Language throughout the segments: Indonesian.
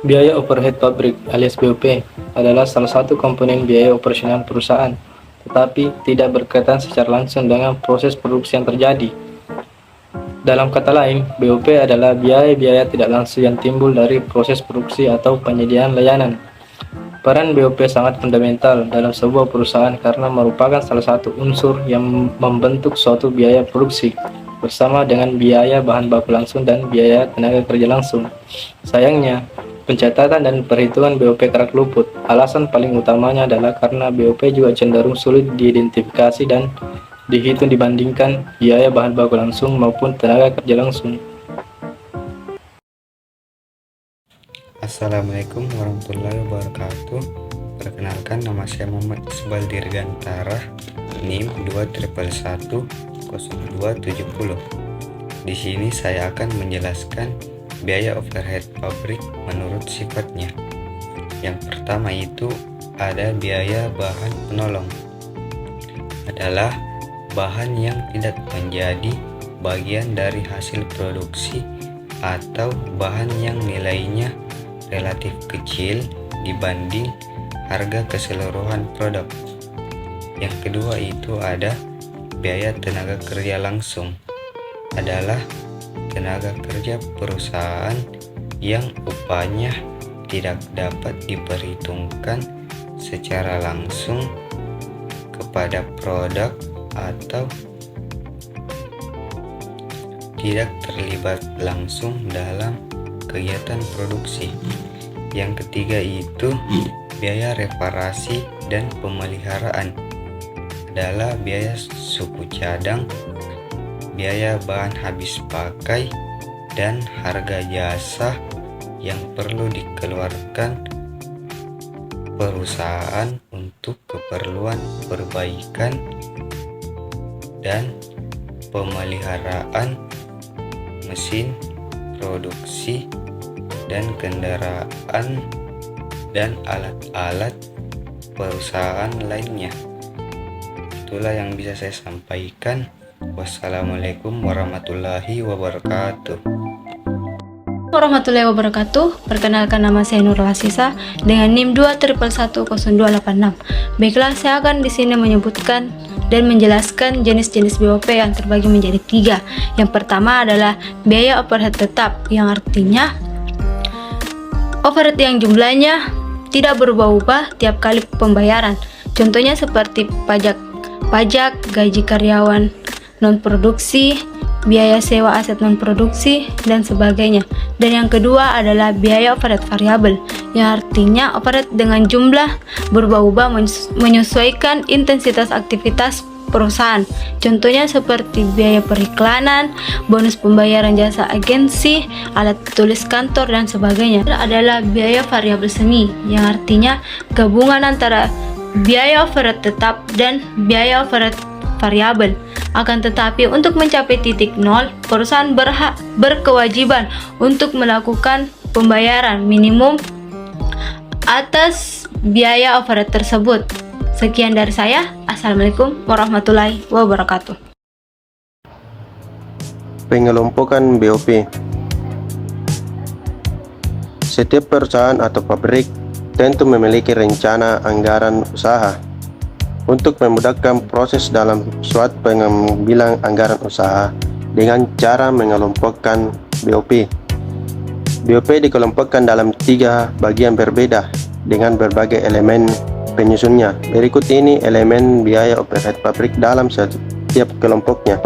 Biaya overhead pabrik alias BOP adalah salah satu komponen biaya operasional perusahaan, tetapi tidak berkaitan secara langsung dengan proses produksi yang terjadi. Dalam kata lain, BOP adalah biaya-biaya tidak langsung yang timbul dari proses produksi atau penyediaan layanan. Peran BOP sangat fundamental dalam sebuah perusahaan karena merupakan salah satu unsur yang membentuk suatu biaya produksi, bersama dengan biaya bahan baku langsung dan biaya tenaga kerja langsung. Sayangnya, pencatatan dan perhitungan BOP kerap luput. Alasan paling utamanya adalah karena BOP juga cenderung sulit diidentifikasi dan dihitung dibandingkan biaya bahan baku langsung maupun tenaga kerja langsung. Assalamualaikum warahmatullahi wabarakatuh. Perkenalkan, nama saya Muhammad Iqbal Dirgantara, NIM 211100270. Di sini saya akan menjelaskan biaya overhead pabrik menurut sifatnya. Yang pertama itu ada biaya bahan penolong. Adalah bahan yang tidak menjadi bagian dari hasil produksi atau bahan yang nilainya relatif kecil dibanding harga keseluruhan produk. Yang kedua itu ada biaya tenaga kerja langsung. Adalah tenaga kerja perusahaan yang upahnya tidak dapat diperhitungkan secara langsung kepada produk atau tidak terlibat langsung dalam kegiatan produksi. Yang ketiga itu biaya reparasi dan pemeliharaan. Adalah biaya suku cadang, biaya bahan habis pakai, dan harga jasa yang perlu dikeluarkan perusahaan untuk keperluan perbaikan dan pemeliharaan mesin produksi dan kendaraan dan alat-alat perusahaan lainnya. Itulah yang bisa saya sampaikan. Wassalamualaikum warahmatullahi wabarakatuh. Warahmatullahi wabarakatuh. Perkenalkan, nama saya Nurul Hasisa dengan NIM 211100286. Baiklah, saya akan di sini menyebutkan dan menjelaskan jenis-jenis BOP yang terbagi menjadi 3. Yang pertama adalah biaya overhead tetap, yang artinya overhead yang jumlahnya tidak berubah-ubah tiap kali pembayaran. Contohnya seperti pajak, gaji karyawan non-produksi, biaya sewa aset non-produksi, dan sebagainya. Dan yang kedua adalah biaya overhead variabel, yang artinya overhead dengan jumlah berubah-ubah menyesuaikan intensitas aktivitas perusahaan. Contohnya seperti biaya periklanan, bonus pembayaran jasa agensi, alat tulis kantor, dan sebagainya. Adalah biaya variabel semi, yang artinya gabungan antara biaya overhead tetap dan biaya overhead variabel. Akan tetapi untuk mencapai titik nol, perusahaan berkewajiban untuk melakukan pembayaran minimum atas biaya overhead tersebut. Sekian dari saya. Assalamualaikum warahmatullahi wabarakatuh. Pengelompokan BOP. Setiap perusahaan atau pabrik tentu memiliki rencana anggaran usaha. Untuk memudahkan proses dalam suatu pengambilan anggaran usaha dengan cara mengelompokkan BOP. BOP dikelompokkan dalam 3 bagian berbeda dengan berbagai elemen penyusunnya. Berikut ini elemen biaya overhead pabrik dalam setiap kelompoknya.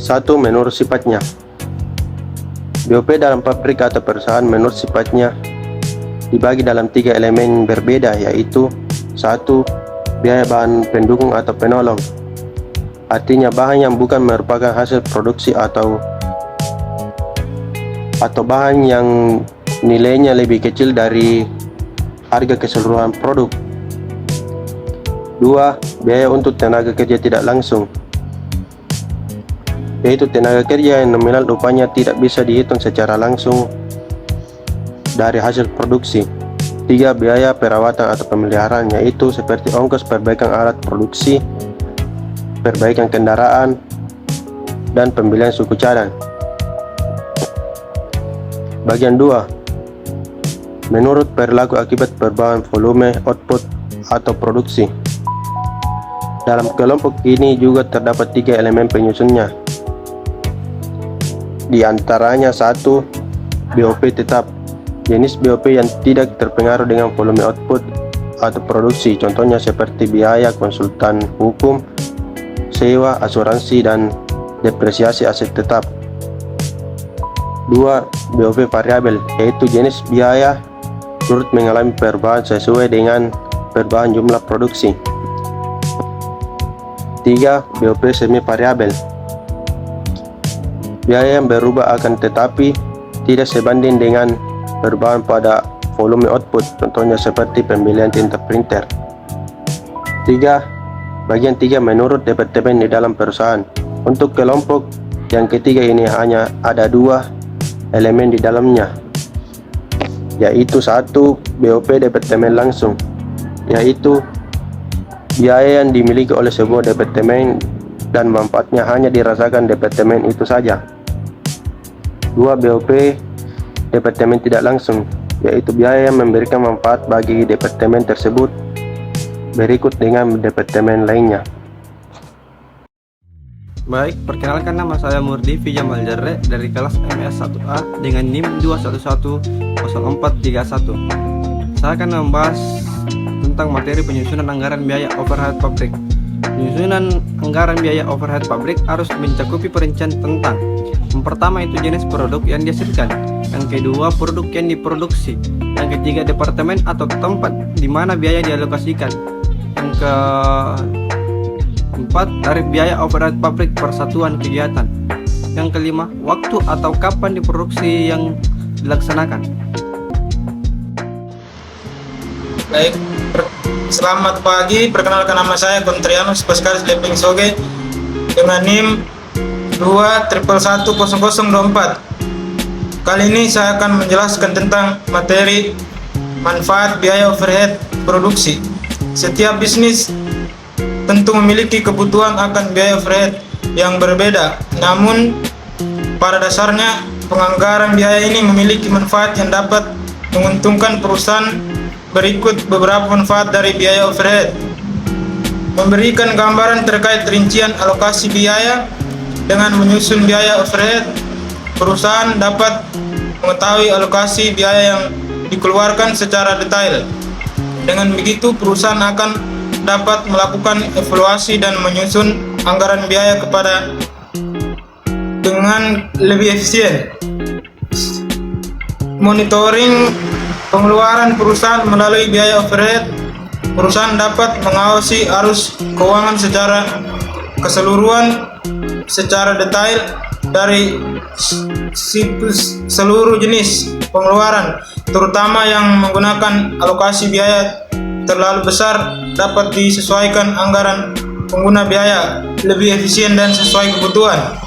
1. Menurut sifatnya. BOP dalam pabrik atau perusahaan menurut sifatnya dibagi dalam 3 elemen berbeda, yaitu 1. Biaya bahan pendukung atau penolong. Artinya bahan yang bukan merupakan hasil produksi atau bahan yang nilainya lebih kecil dari harga keseluruhan produk. 2. Biaya untuk tenaga kerja tidak langsung, yaitu tenaga kerja yang nominal upahnya tidak bisa dihitung secara langsung dari hasil produksi. 3. Biaya perawatan atau pemeliharaan, yaitu seperti ongkos perbaikan alat produksi, perbaikan kendaraan, dan pembelian suku cadang. Bagian 2. Menurut perilaku akibat perubahan volume output atau produksi. Dalam kelompok ini juga terdapat 3 elemen penyusunnya. Di antaranya 1. BOP tetap. Jenis BOP yang tidak terpengaruh dengan volume output atau produksi, contohnya seperti biaya konsultan hukum, sewa, asuransi, dan depresiasi aset tetap. 2. BOP variabel, yaitu jenis biaya turut mengalami perubahan sesuai dengan perubahan jumlah produksi. 3. BOP semi variabel, biaya yang berubah akan tetapi tidak sebanding dengan perubahan pada volume output, contohnya seperti pembelian tinta printer. 3. Bagian 3 menurut departemen di dalam perusahaan. Untuk kelompok yang ketiga ini hanya ada 2 elemen di dalamnya, yaitu 1. BOP departemen langsung, yaitu biaya yang dimiliki oleh sebuah departemen dan manfaatnya hanya dirasakan departemen itu saja. 2. BOP departemen tidak langsung, yaitu biaya yang memberikan manfaat bagi departemen tersebut berikut dengan departemen lainnya. Baik, perkenalkan nama saya Murdi Jamal Jarre dari kelas MS 1A dengan NIM 2110431. Saya akan membahas tentang materi penyusunan anggaran biaya overhead pabrik. Penyusunan anggaran biaya overhead pabrik harus mencakupi perencanaan tentang: yang pertama itu jenis produk yang dihasilkan, yang kedua produk yang diproduksi, yang ketiga departemen atau tempat di mana biaya dialokasikan, yang keempat tarif biaya overhead pabrik per satuan kegiatan, yang kelima waktu atau kapan diproduksi yang dilaksanakan. Baik, selamat pagi. Perkenalkan nama saya Kontrianus Paskalis Leping Soge dengan NIM 2111004. Kali ini saya akan menjelaskan tentang materi manfaat biaya overhead produksi. Setiap bisnis tentu memiliki kebutuhan akan biaya overhead yang berbeda. Namun pada dasarnya penganggaran biaya ini memiliki manfaat yang dapat menguntungkan perusahaan. Berikut beberapa manfaat dari biaya overhead. Memberikan gambaran terkait rincian alokasi biaya. Dengan menyusun biaya overhead, perusahaan dapat mengetahui alokasi biaya yang dikeluarkan secara detail. Dengan begitu, perusahaan akan dapat melakukan evaluasi dan menyusun anggaran biaya dengan lebih efisien. Monitoring pengeluaran perusahaan melalui biaya overhead, perusahaan dapat mengawasi arus keuangan secara keseluruhan, secara detail dari situs seluruh jenis pengeluaran, terutama yang menggunakan alokasi biaya terlalu besar, dapat disesuaikan anggaran pengguna biaya lebih efisien dan sesuai kebutuhan.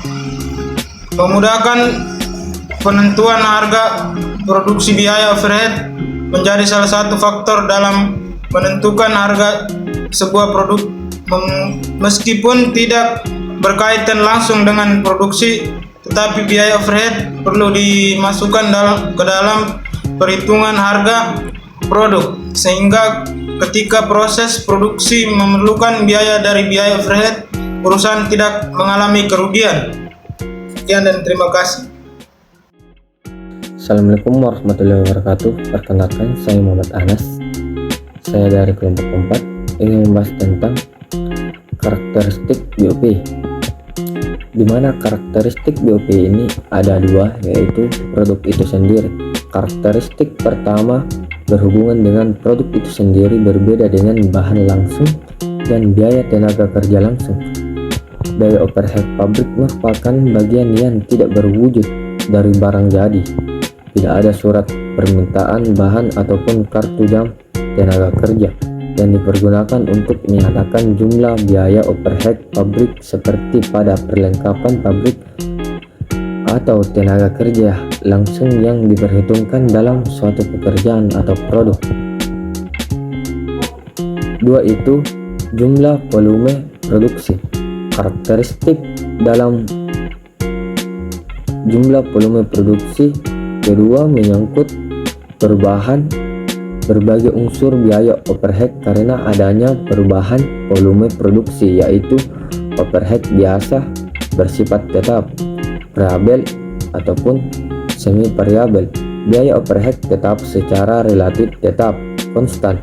Memudahkan penentuan harga produksi. Biaya overhead menjadi salah satu faktor dalam menentukan harga sebuah produk, meskipun tidak berkaitan langsung dengan produksi, tetapi biaya overhead perlu dimasukkan ke dalam perhitungan harga produk, sehingga ketika proses produksi memerlukan biaya dari biaya overhead, perusahaan tidak mengalami kerugian. Sekian dan terima kasih. Assalamualaikum warahmatullahi wabarakatuh. Perkenalkan, saya Muhammad Anas. Saya dari kelompok 4 ingin membahas tentang karakteristik BOP. Di mana karakteristik BOP ini ada 2, yaitu produk itu sendiri. Karakteristik pertama berhubungan dengan produk itu sendiri berbeda dengan bahan langsung dan biaya tenaga kerja langsung. Biaya overhead pabrik merupakan bagian yang tidak berwujud dari barang jadi. Tidak ada surat permintaan bahan ataupun kartu jam tenaga kerja yang dipergunakan untuk menyatakan jumlah biaya overhead pabrik seperti pada perlengkapan pabrik atau tenaga kerja langsung yang diperhitungkan dalam suatu pekerjaan atau produk. 2 itu jumlah volume produksi. Karakteristik dalam jumlah volume produksi kedua menyangkut perubahan berbagai unsur biaya overhead karena adanya perubahan volume produksi, yaitu overhead biasa bersifat tetap, variabel ataupun semi variabel. Biaya overhead tetap secara relatif tetap konstan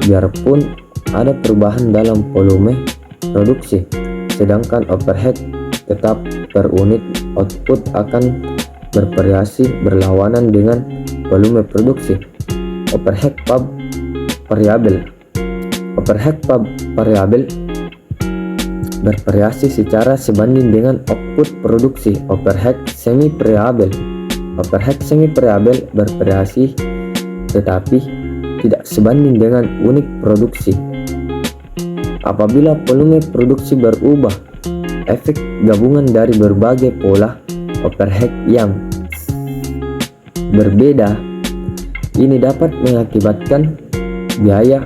biarpun ada perubahan dalam volume produksi, sedangkan overhead tetap per unit output akan bervariasi berlawanan dengan volume produksi. Overhead pub variabel bervariasi secara sebanding dengan output produksi. Overhead semi variabel bervariasi tetapi tidak sebanding dengan unit produksi. Apabila volume produksi berubah, efek gabungan dari berbagai pola overhead yang berbeda ini dapat mengakibatkan biaya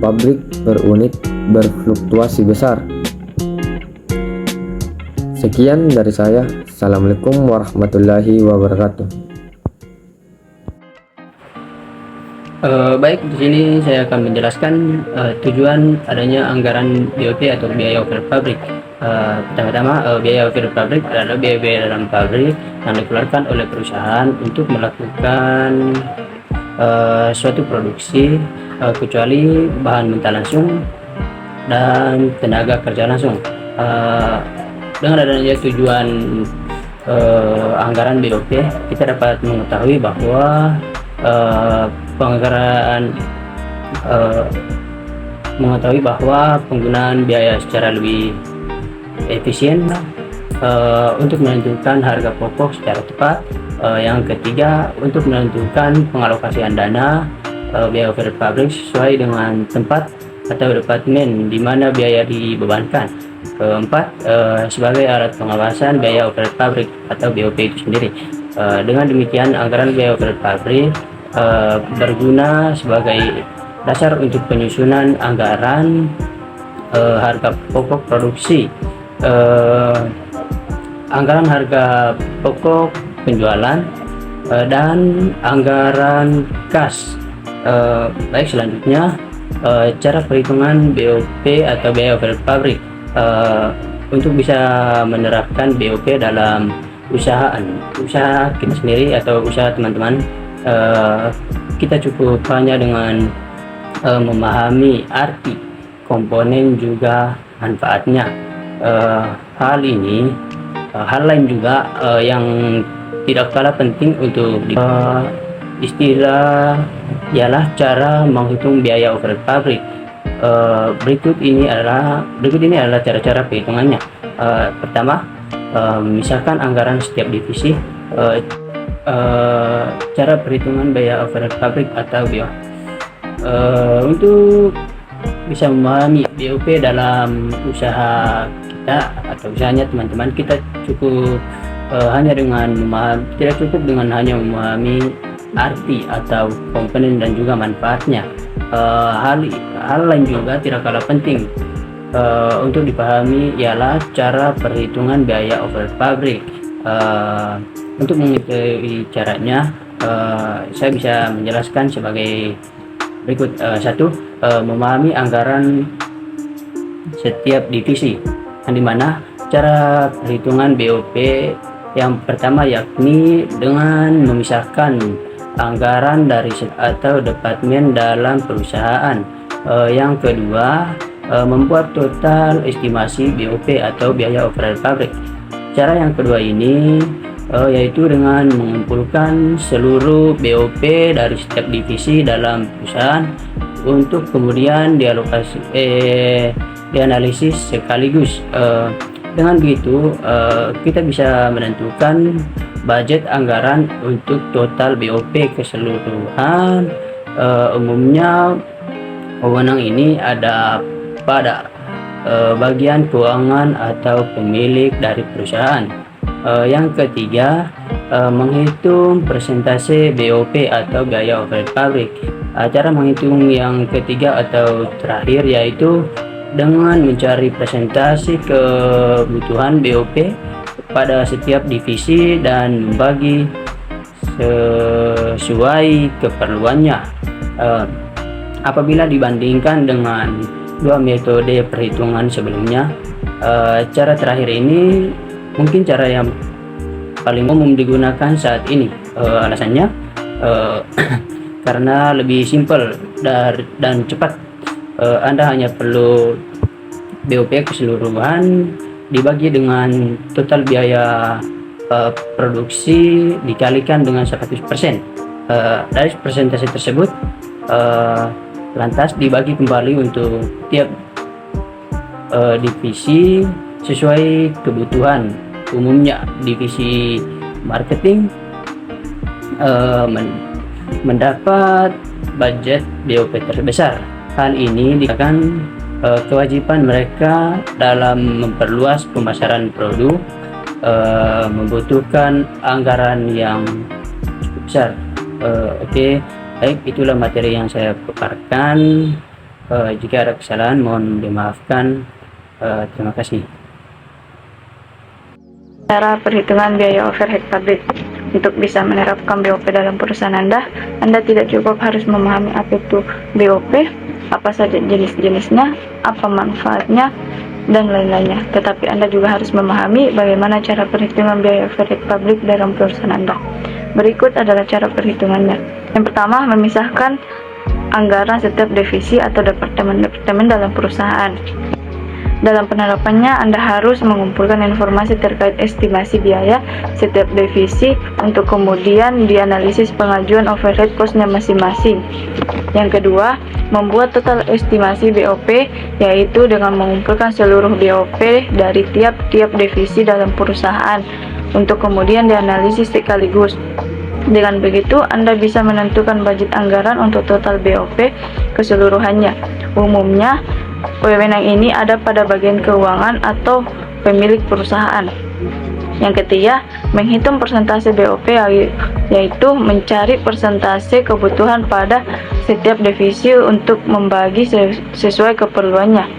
pabrik per unit berfluktuasi besar. Sekian dari saya. Assalamualaikum warahmatullahi wabarakatuh. Baik, di sini saya akan menjelaskan tujuan adanya anggaran BOP atau biaya overhead pabrik. Pertama-tama, biaya overhead pabrik adalah biaya dalam pabrik yang dikeluarkan oleh perusahaan untuk melakukan suatu produksi kecuali bahan mentah langsung dan tenaga kerja langsung. Dengan adanya tujuan anggaran BOP, kita dapat mengetahui bahwa penggunaan biaya secara lebih efisien untuk menentukan harga pokok secara tepat. Yang ketiga, untuk menentukan pengalokasian dana biaya overhead pabrik sesuai dengan tempat atau departemen di mana biaya dibebankan. Keempat, sebagai alat pengawasan biaya overhead pabrik atau BOP itu sendiri. Dengan demikian, anggaran biaya overhead pabrik berguna sebagai dasar untuk penyusunan anggaran harga pokok produksi, anggaran harga pokok penjualan, dan anggaran kas. Baik, selanjutnya cara perhitungan BOP atau biaya overhead pabrik. Untuk bisa menerapkan BOP dalam usaha kita sendiri atau usaha teman-teman, kita cukup hanya dengan memahami arti komponen juga manfaatnya. Hal lain juga yang tidak kalah penting untuk istilah ialah cara menghitung biaya overhead pabrik. Berikut ini adalah cara-cara perhitungannya. Pertama, misalkan anggaran setiap divisi. Cara perhitungan biaya overhead pabrik atau BOP. Untuk bisa memahami BOP dalam usaha kita atau usahanya teman-teman, kita cukup tidak cukup dengan hanya memahami arti atau komponen dan juga manfaatnya. Hal lain juga tidak kalah penting untuk dipahami ialah cara perhitungan biaya overhead pabrik. Untuk mengetahui caranya, saya bisa menjelaskan sebagai berikut. Satu, memahami anggaran setiap divisi, yang dimana cara perhitungan BOP yang pertama yakni dengan memisahkan anggaran dari atau departemen dalam perusahaan. Yang kedua, membuat total estimasi BOP atau biaya overhead pabrik. Cara yang kedua ini yaitu dengan mengumpulkan seluruh BOP dari setiap divisi dalam perusahaan untuk kemudian dianalisis sekaligus. Dengan begitu kita bisa menentukan budget anggaran untuk total BOP keseluruhan. Umumnya wewenang ini ada pada bagian keuangan atau pemilik dari perusahaan. Yang ketiga, menghitung persentase BOP atau biaya overhead pabrik. Cara menghitung yang ketiga atau terakhir yaitu dengan mencari presentasi kebutuhan BOP pada setiap divisi dan membagi sesuai keperluannya. Apabila dibandingkan dengan dua metode perhitungan sebelumnya, cara terakhir ini mungkin cara yang paling umum digunakan saat ini. Alasannya karena lebih simpel dan cepat. Anda hanya perlu BOP keseluruhan dibagi dengan total biaya produksi dikalikan dengan 100%. Dari persentase tersebut lantas dibagi kembali untuk tiap divisi sesuai kebutuhan. Umumnya divisi marketing mendapat budget BOP terbesar. Hal ini dikarenakan kewajiban mereka dalam memperluas pemasaran produk membutuhkan anggaran yang cukup besar. Oke, baik, itulah materi yang saya paparkan. Jika ada kesalahan mohon dimaafkan. Terima kasih. Cara perhitungan biaya overhead pabrik. Untuk bisa menerapkan BOP dalam perusahaan Anda tidak cukup harus memahami apa itu BOP, apa saja jenis-jenisnya, apa manfaatnya, dan lain-lainnya. Tetapi Anda juga harus memahami bagaimana cara perhitungan biaya overhead pabrik dalam perusahaan Anda. Berikut adalah cara perhitungannya. Yang pertama, memisahkan anggaran setiap divisi atau departemen dalam perusahaan. Dalam penerapannya, Anda harus mengumpulkan informasi terkait estimasi biaya setiap divisi untuk kemudian dianalisis pengajuan overhead cost-nya masing-masing. Yang kedua, membuat total estimasi BOP, yaitu dengan mengumpulkan seluruh BOP dari tiap-tiap divisi dalam perusahaan untuk kemudian dianalisis sekaligus. Dengan begitu, Anda bisa menentukan budget anggaran untuk total BOP keseluruhannya. Umumnya, wewenang ini ada pada bagian keuangan atau pemilik perusahaan. Yang ketiga, menghitung persentase BOP, yaitu mencari persentase kebutuhan pada setiap divisi untuk membagi sesuai keperluannya.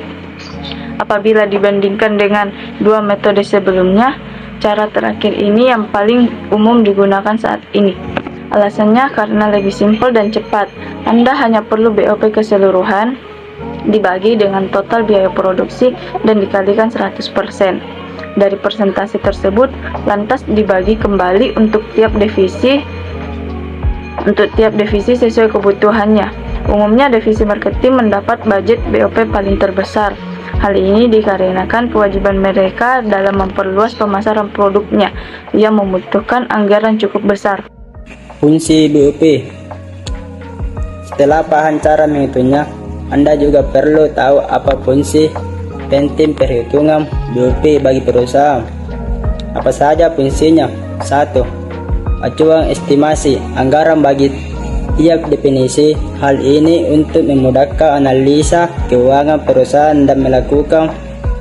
Apabila dibandingkan dengan dua metode sebelumnya, cara terakhir ini yang paling umum digunakan saat ini. Alasannya karena lebih simpel dan cepat. Anda hanya perlu BOP keseluruhan dibagi dengan total biaya produksi dan dikalikan 100%. Dari persentase tersebut lantas dibagi kembali untuk tiap divisi sesuai kebutuhannya. Umumnya divisi marketing mendapat budget BOP paling terbesar. Hal ini dikarenakan kewajiban mereka dalam memperluas pemasaran produknya yang membutuhkan anggaran cukup besar. Fungsi BOP. Setelah paham cara menghitungnya, Anda juga perlu tahu apa fungsi penting perhitungan BOP bagi perusahaan. Apa saja fungsinya? 1. Acuan estimasi anggaran bagi tiap definisi. Hal ini untuk memudahkan analisa keuangan perusahaan dan melakukan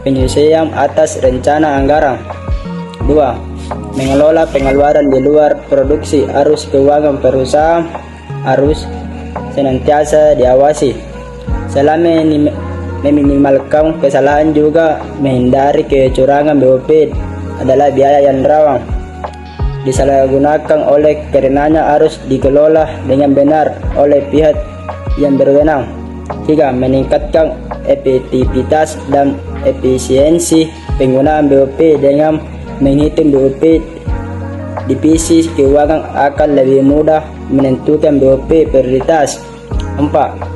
penyesuaian atas rencana anggaran. 2. Mengelola pengeluaran di luar produksi. Arus keuangan perusahaan harus senantiasa diawasi selama meminimalkan kesalahan, juga menghindari kecurangan. BOP adalah biaya yang rawan disalahgunakan, oleh karenanya harus dikelola dengan benar oleh pihak yang berwenang. 3. Meningkatkan efektivitas dan efisiensi penggunaan BOP. Dengan menghitung BOP, divisi keuangan akan lebih mudah menentukan BOP prioritas. 4.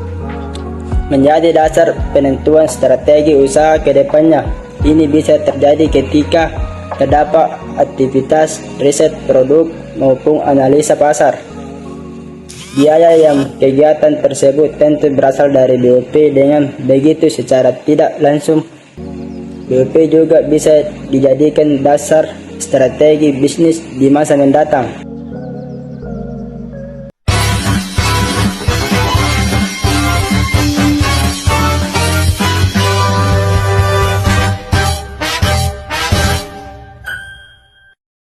Menjadi dasar penentuan strategi usaha ke depannya. Ini bisa terjadi ketika terdapat aktivitas riset produk maupun analisa pasar. Biaya yang kegiatan tersebut tentu berasal dari BOP. Dengan begitu, secara tidak langsung BOP juga bisa dijadikan dasar strategi bisnis di masa mendatang.